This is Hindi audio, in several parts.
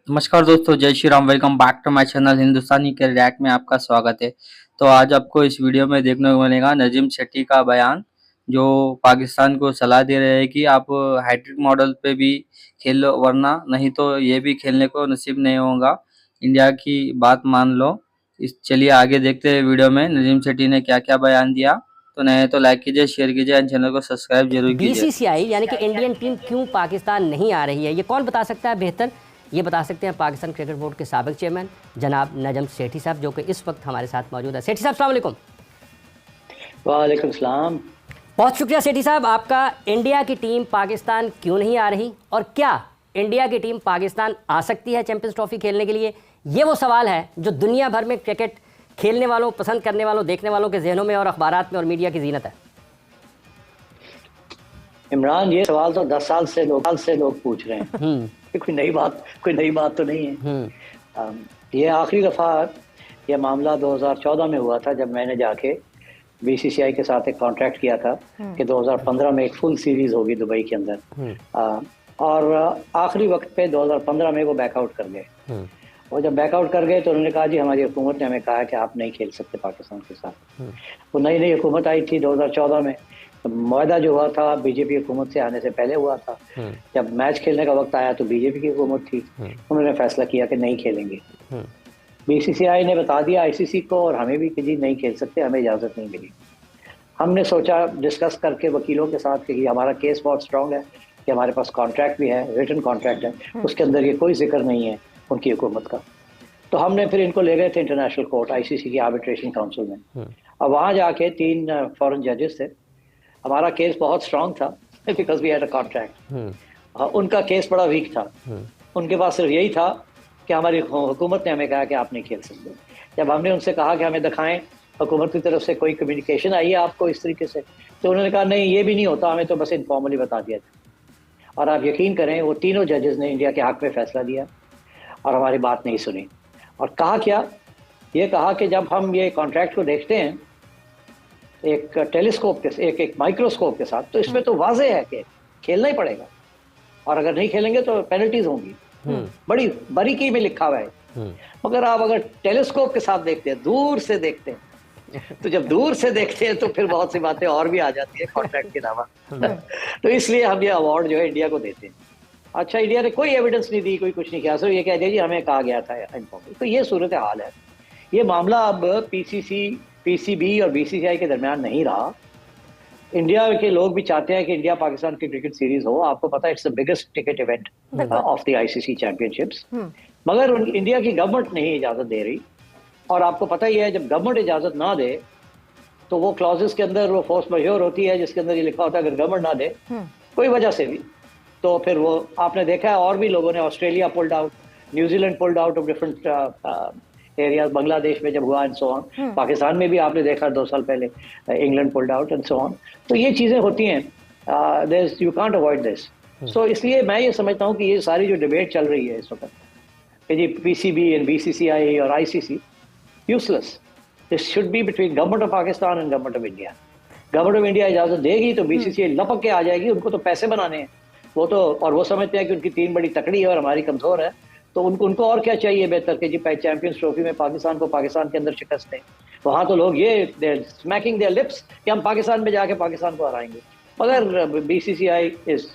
नमस्कार दोस्तों, जय Shri Ram. Welcome back to my channel Hindustani cricket में आपका स्वागत है। तो आज आपको इस वीडियो में देखने को मिलेगा नजीम शेट्टी का बयान, जो पाकिस्तान को सलाह दे रहे हैं कि आप हैट्रिक मॉडल पे भी खेल लो, वरना नहीं तो ये भी खेलने को नसीब नहीं होगा। इंडिया की बात मान लो। चलिए आगे देखते हैं वीडियो में नजीम शेट्टी ने क्या-क्या बयान दिया। तो नए तो लाइक कीजिए, शेयर कीजिए एंड चैनल को सब्सक्राइब जरूर कीजिए। बीसीसीआई यानी कि इंडियन टीम क्यों पाकिस्तान नहीं आ रही है, ये कौन बता सकता है बेहतर? ये बता सकते हैं पाकिस्तान क्रिकेट बोर्ड के साबिक चेयरमैन जनाब नजम सेठी साहब, जो कि इस वक्त हमारे साथ मौजूद है। सेठी साहब, अस्सलाम वालेकुम। वालेकुम सलाम। बहुत शुक्रिया सेठी साहब आपका। इंडिया की टीम पाकिस्तान क्यों नहीं आ रही, और क्या इंडिया की टीम पाकिस्तान आ सकती है चैंपियंस ट्रॉफी खेलने के लिए? ये वो सवाल है जो दुनिया भर में क्रिकेट खेलने वालों, पसंद करने वालों, देखने वालों के जहनों में और अखबारात में और मीडिया की जीनत है। इमरान, ये सवाल तो 10 साल से लोग पूछ रहे हैं। कोई नई बात तो नहीं है। ये आखिरी दफ़ा ये मामला 2014 में हुआ था, जब मैंने जाके बीसीसीआई के साथ एक कॉन्ट्रैक्ट किया था कि 2015 में एक फुल सीरीज होगी दुबई के अंदर। और आखिरी वक्त पे 2015 में वो बैकआउट कर गए। और जब बैकआउट कर गए तो उन्होंने कहा जी हमारी हुकूमत ने हमें कहा है कि आप नहीं खेल सकते पाकिस्तान के साथ। वो नई हुकूमत आई थी 2014 में। मुआहदा जो हुआ था बीजेपी हुकूमत से आने से पहले हुआ था। जब मैच खेलने का वक्त आया तो बीजेपी की हुकूमत थी, उन्होंने फैसला किया कि नहीं खेलेंगे। बीसीसीआई ने बता दिया आईसीसी को और हमें भी कि जी नहीं खेल सकते, हमें इजाज़त नहीं मिली। हमने सोचा डिस्कस करके वकीलों के साथ कि हमारा केस बहुत स्ट्रॉन्ग है, कि हमारे पास कॉन्ट्रैक्ट भी है, रिटन कॉन्ट्रैक्ट है, उसके अंदर ये कोई जिक्र नहीं है उनकी हुकूमत का। तो हमने फिर इनको ले गए थे इंटरनेशनल कोर्ट, आईसीसी की आर्बिट्रेशन काउंसिल में। और वहाँ जाके 3 फॉरेन जजेस थे। हमारा केस बहुत स्ट्रॉन्ग था because we had a contract. उनका केस बड़ा वीक था। उनके पास सिर्फ यही था कि हमारी हुकूमत ने हमें कहा कि आप नहीं खेल सकते। जब हमने उनसे कहा कि हमें दिखाएं हुकूमत की तरफ से कोई कम्युनिकेशन आई है आपको इस तरीके से, तो उन्होंने कहा नहीं ये भी नहीं होता, हमें तो बस इनफॉर्मली बता दिया था। और आप यकीन करें वो तीनों जजेस ने इंडिया के हक में फैसला दिया और हमारी बात नहीं सुनी। और कहा क्या, ये कहा कि जब हम ये कॉन्ट्रैक्ट को देखते हैं एक टेलीस्कोप के एक माइक्रोस्कोप के साथ, तो इसमें तो वाजे है कि खेलना ही पड़ेगा, और अगर नहीं खेलेंगे तो पेनल्टीज होंगी। बड़ी बारीकी में लिखा हुआ है। मगर आप अगर टेलीस्कोप के साथ देखते हैं, दूर से देखते हैं, तो जब दूर से देखते हैं तो फिर बहुत सी बातें और भी आ जाती है कॉन्ट्रैक्ट के अलावा। तो इसलिए हम ये अवार्ड जो है इंडिया को देते हैं। अच्छा, इंडिया ने कोई एविडेंस नहीं दी, कोई कुछ नहीं किया, सिर्फ ये कह दिया जी हमें कहा गया था इन्फॉर्मल। तो ये सूरत हाल है। ये मामला अब पीसीबी और बीसीसीआई के दरमियान नहीं रहा। इंडिया के लोग भी चाहते हैं कि इंडिया पाकिस्तान की क्रिकेट सीरीज हो। आपको पता है it's the biggest ticket event of the ICC championships. मगर इंडिया की गवर्नमेंट नहीं इजाजत दे रही। और आपको पता ही है जब गवर्नमेंट इजाजत ना दे तो वो क्लॉजेस के अंदर वो फोर्स मजोर होती है, जिसके अंदर ये लिखा होता है अगर गवर्नमेंट ना दे कोई वजह से भी, तो फिर वो आपने देखा है और भी लोगों ने, Australia pulled out, New Zealand pulled out of different areas, Bangladesh में जब हुआ एंड सो ऑन। पाकिस्तान में भी आपने देखा 2 साल पहले England pulled out and so on. तो ये चीज़ें होती हैं, यू कांट अवॉइड दिस। सो इसलिए मैं ये समझता हूँ कि ये सारी जो डिबेट चल रही है इस वक्त कि जी पीसीबी एंड बीसीसीआई और ICC, useless. This should be between government of Pakistan and government of India. Government of India इजाजत देगी तो बीसीसीआई लपक के आ जाएगी, उनको तो पैसे बनाने हैं वो तो, और वो समझते हैं कि उनकी टीम बड़ी तकड़ी है और हमारी कमजोर है, तो उनको और क्या चाहिए बेहतर कि जी चैंपियंस ट्रॉफी में पाकिस्तान को पाकिस्तान के अंदर शिकस्त दें। वहाँ तो लोग ये स्मैकिंग देयर लिप्स कि हम पाकिस्तान में जाके पाकिस्तान को हराएंगे, मगर बीसीसीआई इज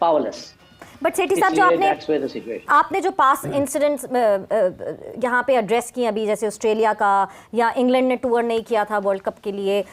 पावरलेस। बट सेठी साहब, जो आपने जो पास इंसिडेंट्स यहाँ पे एड्रेस किए अभी, जैसे ऑस्ट्रेलिया का या इंग्लैंड ने टूर नहीं किया था वर्ल्ड कप के लिए,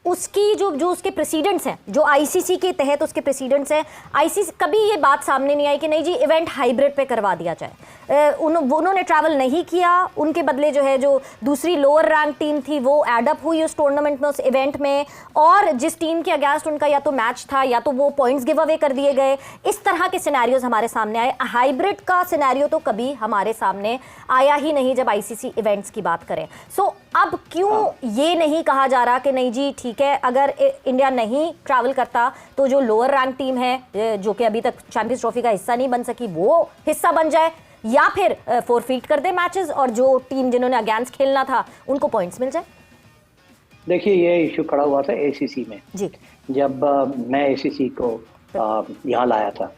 उसकी जो उसके प्रेसिडेंट्स हैं, जो आईसीसी के तहत उसके प्रेसिडेंट्स हैं, आईसीसी कभी ये बात सामने नहीं आई कि नहीं जी इवेंट हाइब्रिड पे करवा दिया जाए। उन्होंने ट्रैवल नहीं किया, उनके बदले जो है जो दूसरी लोअर रैंक टीम थी वो एडअप हुई उस टूर्नामेंट में, उस इवेंट में, और जिस टीम के अगेंस्ट उनका या तो मैच था या तो वो पॉइंट्स गिव अवे कर दिए गए। इस तरह के सिनेरियोज हमारे सामने आए। हाइब्रिड का सिनेरियो तो कभी हमारे सामने आया ही नहीं जब आईसीसी इवेंट्स की बात करें। सो अब क्यों ये नहीं कहा जा रहा कि नहीं जी ठीक है, अगर इंडिया नहीं ट्रैवल करता तो जो लोअर रैंक टीम है जो कि अभी तक चैंपियंस ट्रॉफी का हिस्सा नहीं बन सकी वो हिस्सा बन जाए, या फिर फोरफीट कर दे मैचेस और जो टीम जिन्होंने अगेंस्ट खेलना था उनको पॉइंट्स मिल जाए। देखिए ये इशू खड़ा हुआ था एसीसी में जी, जब मैं एसीसी को यहाँ लाया था।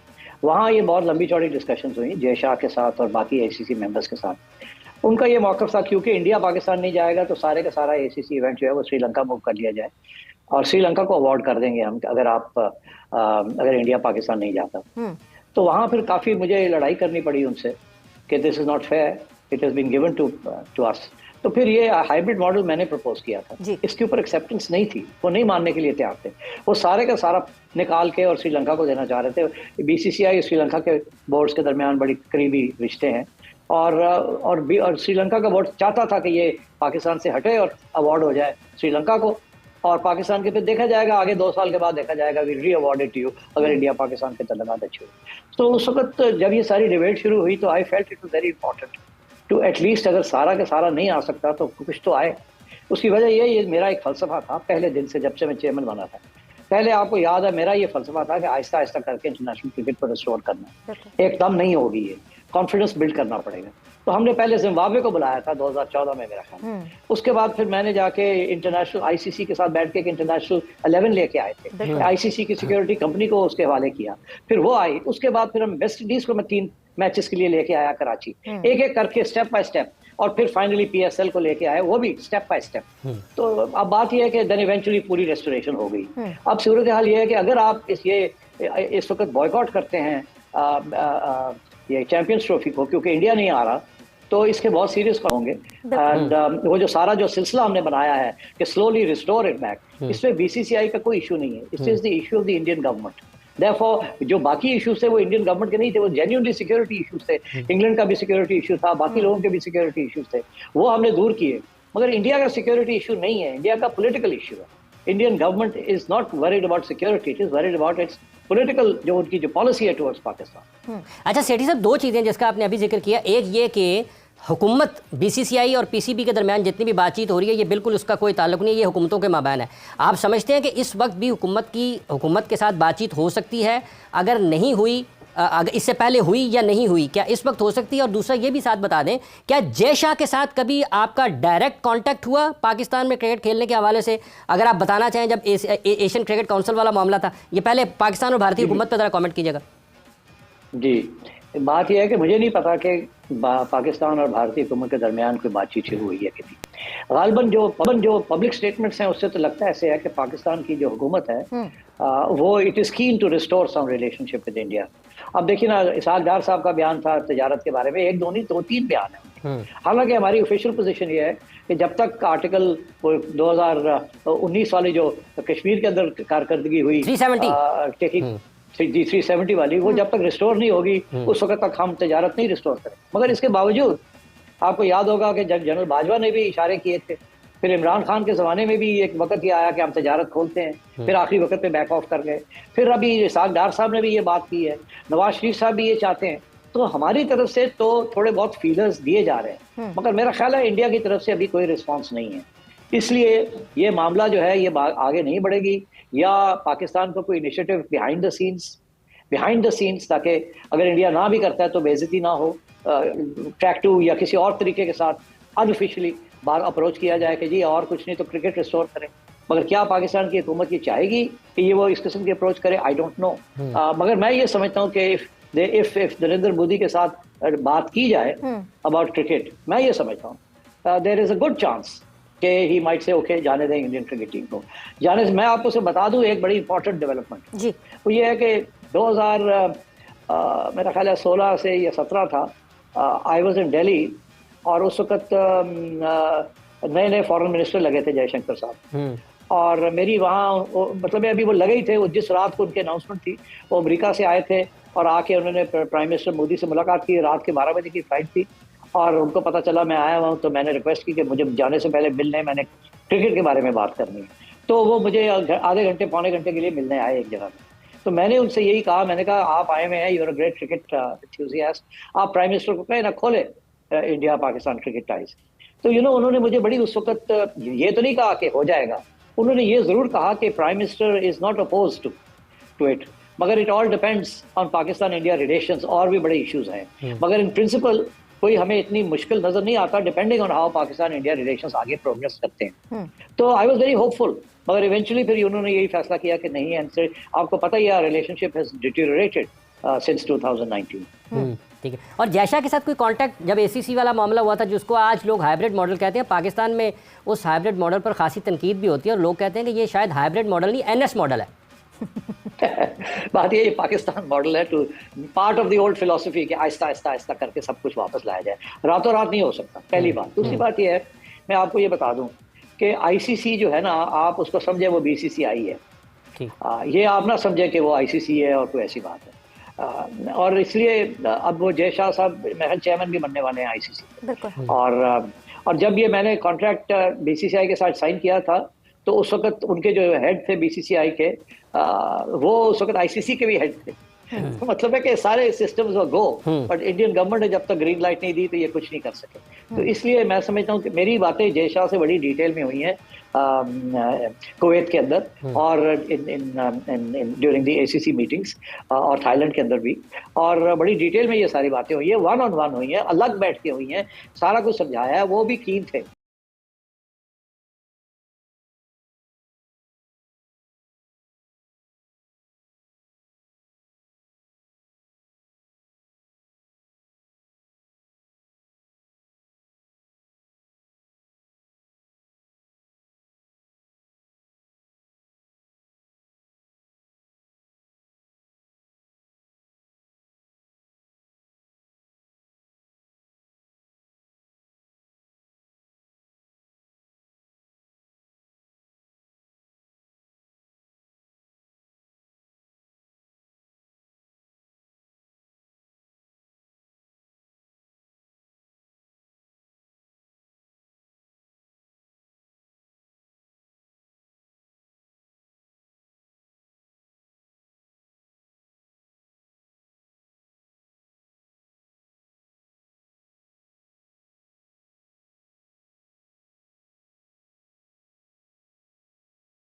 वहाँ ये बहुत लंबी चौड़ी डिस्कशंस हुई जय शाह के साथ और बाकी ACC मेंबर्स के साथ। उनका ये मौक़िफ़ था क्योंकि इंडिया पाकिस्तान नहीं जाएगा तो सारे का सारा ACC इवेंट जो है वो श्रीलंका मूव कर लिया जाए और श्रीलंका को अवार्ड कर देंगे हम अगर इंडिया पाकिस्तान नहीं जाता। तो वहाँ फिर काफ़ी मुझे लड़ाई करनी पड़ी उनसे कि this is not fair, it has been given to us. तो फिर ये हाइब्रिड मॉडल मैंने प्रपोज किया था, इसके ऊपर एक्सेप्टेंस नहीं थी, वो नहीं मानने के लिए तैयार थे। वो सारे का सारा निकाल के और श्रीलंका को देना चाह रहे थे। BCCI श्रीलंका के बोर्ड्स के दरमियान बड़ी करीबी रिश्ते हैं और श्रीलंका का बोर्ड चाहता था कि ये पाकिस्तान से हटे और अवार्ड हो जाए श्रीलंका को, और पाकिस्तान के फिर देखा जाएगा आगे 2 साल के बाद देखा जाएगा वी री अवार्डेड टू यू अगर इंडिया पाकिस्तान के तल्लुकात अच्छे हुए। तो उस वक्त जब ये सारी डिबेट शुरू हुई तो I felt it was very important to at least अगर सारा का सारा नहीं आ सकता तो कुछ तो आए। उसकी वजह ये मेरा एक फ़लसफ़ा था पहले दिन से, जब से मैं चेयरमैन बना था। पहले आपको याद है मेरा ये फ़लसफ़ा था कि आहिस्ता आहिस्ता करके इंटरनेशनल क्रिकेट को रिस्टोर करना है, एकदम नहीं होगी ये, कॉन्फिडेंस बिल्ड करना पड़ेगा। तो हमने पहले जिम्बाब्वे को बुलाया था 2014 में मेरा ख्याल। उसके बाद फिर मैंने जाके इंटरनेशनल ICC के साथ बैठ के एक इंटरनेशनल 11 लेके आए थे, ICC की सिक्योरिटी कंपनी को उसके हवाले किया, फिर वो आई। उसके बाद फिर हम वेस्ट इंडीज को मैं 3 मैचेस के लिए लेके आया कराची, एक एक करके स्टेप बाय स्टेप, और फिर फाइनली PSL को लेके आए, वो भी स्टेप बाय स्टेप। तो अब बात यह है कि देन इवेंचुअली पूरी रेस्टोरेशन हो गई। अब सूरत हाल ये है कि अगर आप इस वक्त बॉयकॉट करते हैं ये चैंपियंस ट्रॉफी को क्योंकि इंडिया नहीं आ रहा, तो इसके बहुत सीरियस होंगे। एंड वो जो सारा जो सिलसिला हमने बनाया है कि स्लोली रिस्टोर इट बैक, इसमें BCCI का कोई इशू नहीं है, it is the issue of the Indian government. Therefore, जो बाकी इश्यूज थे वो इंडियन गवर्नमेंट के नहीं थे, वो जेन्युइनली सिक्योरिटी इश्यूज थे। इंग्लैंड का भी सिक्योरिटी इशू था, बाकी लोगों के भी सिक्योरिटी इश्यूज थे, वो हमने दूर किए। मगर इंडिया का सिक्योरिटी इशू नहीं है, इंडिया का पॉलिटिकल इशू है। Indian government is not worried about security, it is worried about it's political, जो उनकी जो पॉलिसी है टुवर्ड्स पाकिस्तान। अच्छा सेठी साहब, 2 चीज़ें जिसका आपने अभी जिक्र किया, एक ये कि हुकूमत BCCI और PCB के दरमियान जितनी भी बातचीत हो रही है ये बिल्कुल उसका कोई ताल्लुक नहीं है, ये हुकूमतों के माबैन है। आप समझते हैं कि इस वक्त भी हुकूमत के साथ बातचीत हो सकती है? अगर नहीं हुई, अगर इससे पहले हुई या नहीं हुई, क्या इस वक्त हो सकती है? और दूसरा ये भी साथ बता दें, क्या जय शाह के साथ कभी आपका डायरेक्ट कांटेक्ट हुआ पाकिस्तान में क्रिकेट खेलने के हवाले से? अगर आप बताना चाहें, जब एशियन क्रिकेट काउंसिल वाला मामला था, ये पहले पाकिस्तान और भारतीय हुकूमत पर ज़रा कॉमेंट कीजिएगा। जी, बात यह है कि मुझे नहीं पता कि पाकिस्तान और भारतीय हुकूमत के दरमियान कोई बातचीत शुरू हुई है कि नहीं। गालबन जो पब्लिक स्टेटमेंट्स हैं उससे तो लगता ऐसे है कि पाकिस्तान की जो हुकूमत है वो it is keen to restore some relationship with India. अब देखिए ना, इसहाक डार साहब का बयान था तजारत के बारे में, 1 2 नहीं 2-3 बयान है। हालांकि हमारी ऑफिशियल पोजीशन ये है कि जब तक आर्टिकल 2019 वाली जो कश्मीर के अंदर कारकर्दगी हुई 370 वाली, वो जब तक रिस्टोर नहीं होगी उस वक्त तक हम तजारत नहीं रिस्टोर करें। मगर इसके बावजूद आपको याद होगा कि जब जनरल बाजवा ने भी इशारे किए थे, फिर इमरान खान के ज़माने में भी एक वक्त ये आया कि हम तजारत खोलते हैं, फिर आखिरी वक्त पे बैक ऑफ कर गए, फिर अभी इसहाक डार साहब ने भी ये बात की है, नवाज शरीफ साहब भी ये चाहते हैं। तो हमारी तरफ से तो थोड़े बहुत फीलर्स दिए जा रहे हैं, मगर मेरा ख्याल है इंडिया की तरफ से अभी कोई रिस्पॉन्स नहीं है। इसलिए ये मामला जो है ये आगे नहीं बढ़ेगी, या पाकिस्तान को कोई इनिशिएटिव बिहाइंड द सीन्स, ताकि अगर इंडिया ना भी करता है तो बेइज्जती ना हो, ट्रैक 2 या किसी और तरीके के साथ अनऑफिशियली बाहर अप्रोच किया जाए कि जी और कुछ नहीं तो क्रिकेट रिस्टोर करें। मगर क्या पाकिस्तान की हुकूमत ये चाहेगी कि ये वो इस किस्म की अप्रोच करे? I don't know. मगर मैं ये समझता हूँ कि इफ नरेंद्र मोदी के साथ बात की जाए अबाउट क्रिकेट, मैं ये समझता हूँ there is a good chance कि ही माइट से ओके जाने दें इंडियन क्रिकेट टीम को जाने से। मैं आपको से बता दूं एक बड़ी इंपॉर्टेंट डेवलपमेंट जी, वो ये है कि 2000 मेरा ख्याल है 16 से या 17 था, आई वाज इन दिल्ली, और उस वक्त नए नए फॉरेन मिनिस्टर लगे थे जयशंकर साहब, और मेरी वहाँ मतलब अभी वो लगे ही थे, जिस रात को उनकी अनाउंसमेंट थी वो अमेरिका से आए थे और आके उन्होंने प्राइम मिनिस्टर मोदी से मुलाकात की। रात के 12 बजे की फ्लाइट थी और उनको पता चला मैं आया हुआ हूँ, तो मैंने रिक्वेस्ट की कि मुझे जाने से पहले मिलने, मैंने क्रिकेट के बारे में बात करनी है। तो वो मुझे आधे घंटे पौने घंटे के लिए मिलने आए एक जगह में। तो मैंने उनसे यही कहा, मैंने कहा आप आए हुए हैं, you are a great cricket enthusiast, आप प्राइम मिनिस्टर को कहें ना खोले इंडिया पाकिस्तान क्रिकेट टाइज। तो उन्होंने मुझे बड़ी उस वक्त ये तो नहीं कहा कि हो जाएगा, उन्होंने ये ज़रूर कहा कि prime minister is not oppose to it, मगर it all depends on Pakistan India relations, और भी बड़े इश्यूज हैं, मगर इन प्रिंसिपल कोई हमें इतनी मुश्किल नजर नहीं आता, depending on how Pakistan India relations आगे प्रोग्रेस करते हैं। तो आई वाज वेरी होपफुल, मगर इवेंचुअली फिर उन्होंने यही फैसला किया कि नहीं, आपको पता ही है रिलेशनशिप हैज डिटेरियोरेटेड since 2019. ठीक है। और जयशाह के साथ कोई कांटेक्ट, जब एसीसी वाला मामला हुआ था जिसको आज लोग हाइब्रिड मॉडल कहते हैं, पाकिस्तान में उस हाइब्रिड मॉडल पर खासी तनकीद भी होती है और लोग कहते हैं कि ये शायद हाइब्रिड मॉडल नहीं एनएस मॉडल है। बात ये पाकिस्तान मॉडल है two part of the old philosophy कि आहिस्ता आहिस्ता आहिस्ता करके सब कुछ वापस लाया जाए, रातों रात नहीं हो सकता, पहली बात। दूसरी बात ये है, मैं आपको ये बता दूं कि आईसीसी जो है ना, आप उसको समझे वो बीसीसीआई है, ये आप ना समझे कि वो आईसीसी है और कोई ऐसी बात है। और इसलिए अब वो जयशाह साहब महल चेयरमैन भी बनने वाले हैं आईसीसी, और जब ये मैंने कॉन्ट्रैक्ट बीसीसीआई के साथ साइन किया था तो उस वक्त उनके जो हेड थे बीसीसीआई के, वो उस वक्त आईसीसी के भी हेड थे। मतलब है कि सारे systems go, but Indian government ने जब तक ग्रीन लाइट नहीं दी तो ये कुछ नहीं कर सके। तो इसलिए मैं समझता हूँ कि मेरी बातें जयशाह से बड़ी डिटेल में हुई हैं कुवैत के अंदर और ड्यूरिंग द एसीसी मीटिंग्स, और थाईलैंड के अंदर भी, और बड़ी डिटेल में ये सारी बातें हुई है, 1-on-1 हुई हैं, अलग बैठ के हुई हैं, सारा कुछ समझाया है। वो भी कीन थे